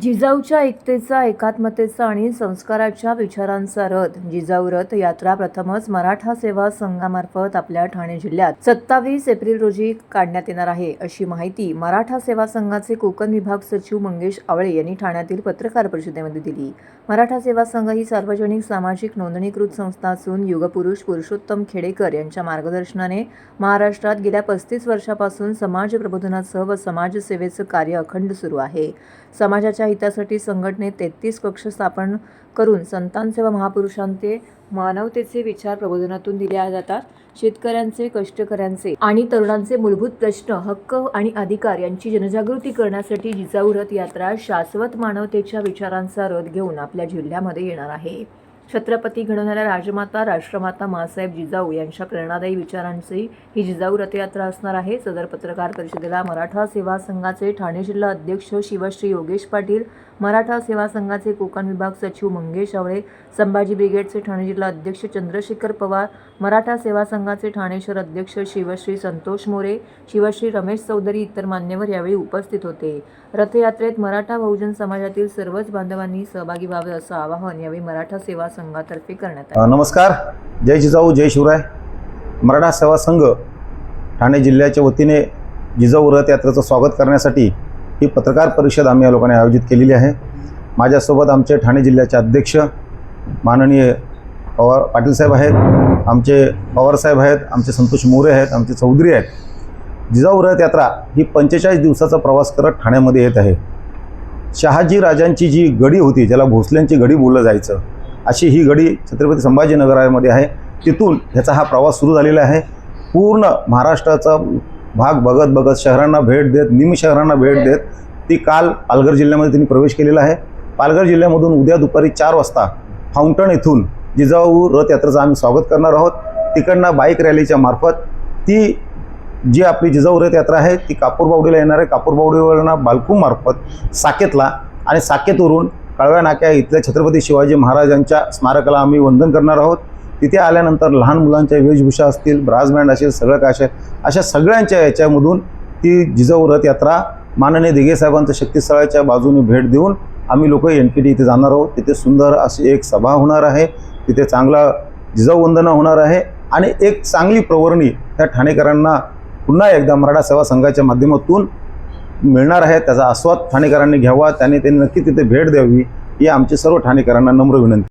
जिजाऊच्या एकतेचा, एकात्मतेचा आणि संस्काराच्या विचारांचा रथ जिजाऊ रथ यात्रा प्रथमच मराठा सेवा संघामार्फत आपल्या ठाणे जिल्ह्यात 27 एप्रिल रोजी काढण्यात येणार आहे, अशी माहिती मराठा सेवा संघाचे कोकण विभाग सचिव मंगेश आवळे यांनी ठाण्यातील पत्रकार परिषदेमध्ये दिली. मराठा सेवा संघ ही सार्वजनिक सामाजिक नोंदणीकृत संस्था असून युगपुरुष पुरुषोत्तम खेडेकर यांच्या मार्गदर्शनाने महाराष्ट्रात गेल्या 35 वर्षापासून समाज प्रबोधनासह व समाजसेवेचं कार्य अखंड सुरू आहे. समाजाच्या हितासाठी संघटनेत 33 कक्ष स्थापन करून संतांचे व महापुरुषांचे मानवतेचे विचार प्रबोधनातून दिले जातात. शेतकऱ्यांचे, कष्टकऱ्यांचे आणि तरुणांचे मूलभूत प्रश्न, हक्क आणि अधिकार यांची जनजागृती करण्यासाठी जिजाऊ रथ यात्रा शाश्वत मानवतेच्या विचारांचा रथ घेऊन आपल्या जिल्ह्यामध्ये येणार आहे. छत्रपती घडवणाऱ्या राजमाता राष्ट्रमाता माँसाहेब जिजाऊ यांच्या प्रेरणादायी विचारांची ही जिजाऊ रथयात्रा असणार आहे. सदर पत्रकार परिषदेला मराठा सेवा संघाचे ठाणे जिल्हा अध्यक्ष शिवश्री योगेश पाटील, मराठा सेवा संघाचे कोकण विभाग सचिव मंगेश आवळे, संभाजी ब्रिगेडचे ठाणे जिल्हा अध्यक्ष चंद्रशेखर पवार, मराठा सेवा संघाचे ठाणे शहर अध्यक्ष शिवश्री संतोष मोरे, शिवश्री रमेश चौधरी इतर मान्यवर यावेळी उपस्थित होते. रथयात्रेत मराठा बहुजन समाजातील सर्वच बांधवांनी सहभागी व्हावे असं आवाहन यावेळी मराठा सेवा संघातर्फे करण्यात आले. नमस्कार. जय जिजाऊ, जय शिवराय. मराठा सेवा संघ ठाणे जिल्ह्याच्या वतीने जिजाऊ रथ यात्रेचं स्वागत करण्यासाठी ही पत्रकार परिषद आम्ही या लोकांनी आयोजित केलेली आहे. माझ्यासोबत आमचे ठाणे जिल्ह्याचे अध्यक्ष माननीय पवार पाटील साहेब आहेत, आमचे पवार साहेब आहेत, आमचे संतोष मोरे आहेत, आमचे चौधरी आहेत. जिजाऊ रथ यात्रा ही 45 दिवसाचा प्रवास करत ठाण्यामध्ये येत आहे. शहाजी राजांची जी गडी होती, ज्याला भोसल्यांची गडी बोललं जायचं, अशी ही गडी छत्रपती संभाजीनगरामध्ये आहे. तिथून ह्याचा हा प्रवास सुरू झालेला आहे. पूर्ण महाराष्ट्राचा भाग बघत शहरांना भेट देत, निम शहरांना भेट देत ती काल पालघर जिल्ह्यामध्ये त्यांनी प्रवेश केलेला आहे. पालघर जिल्ह्यामधून उद्या दुपारी 4 वाजता फाउंटन येथून जिजाऊ रथ यात्रेचं आम्ही स्वागत करणार आहोत. तिकडनं बाईक रॅलीच्या मार्फत ती जी आपली जिजाऊ रथ यात्रा आहे ती कापूरबावडीला येणार आहे. कापूरबावडीवरनं बालकूमार्फत साकेतला आणि साकेतवरून कळव्या नाक्या इथल्या छत्रपती शिवाजी महाराजांच्या स्मारकाला आम्ही वंदन करणार आहोत. तिथे आल्यानंतर लहान मुलांच्या वेशभूषा असतील, ब्रास बँड असेल, सगळं काय असेल, अशा सगळ्यांच्या याच्यामधून ती जिजाऊ रथ यात्रा माननीय दिघे साहेबांच्या शक्तीस्थळाच्या बाजूने भेट देऊन आम्ही लोक NKT इथे जाणार आहोत. तिथे सुंदर अशी एक सभा होणार आहे. तिथे चांगला जिजाऊ वंदना होणार आहे आणि एक चांगली प्रवर्णी त्या ठाणेकरांना पुन्हा एकदा मराठा सेवा संघाच्या माध्यमातून मिळणार आहे. त्याचा आस्वाद ठाणेकरांनी घ्यावा, त्यांनी नक्की तिथे भेट द्यावी ही आमची सर्व ठाणेकरांना नम्र विनंती.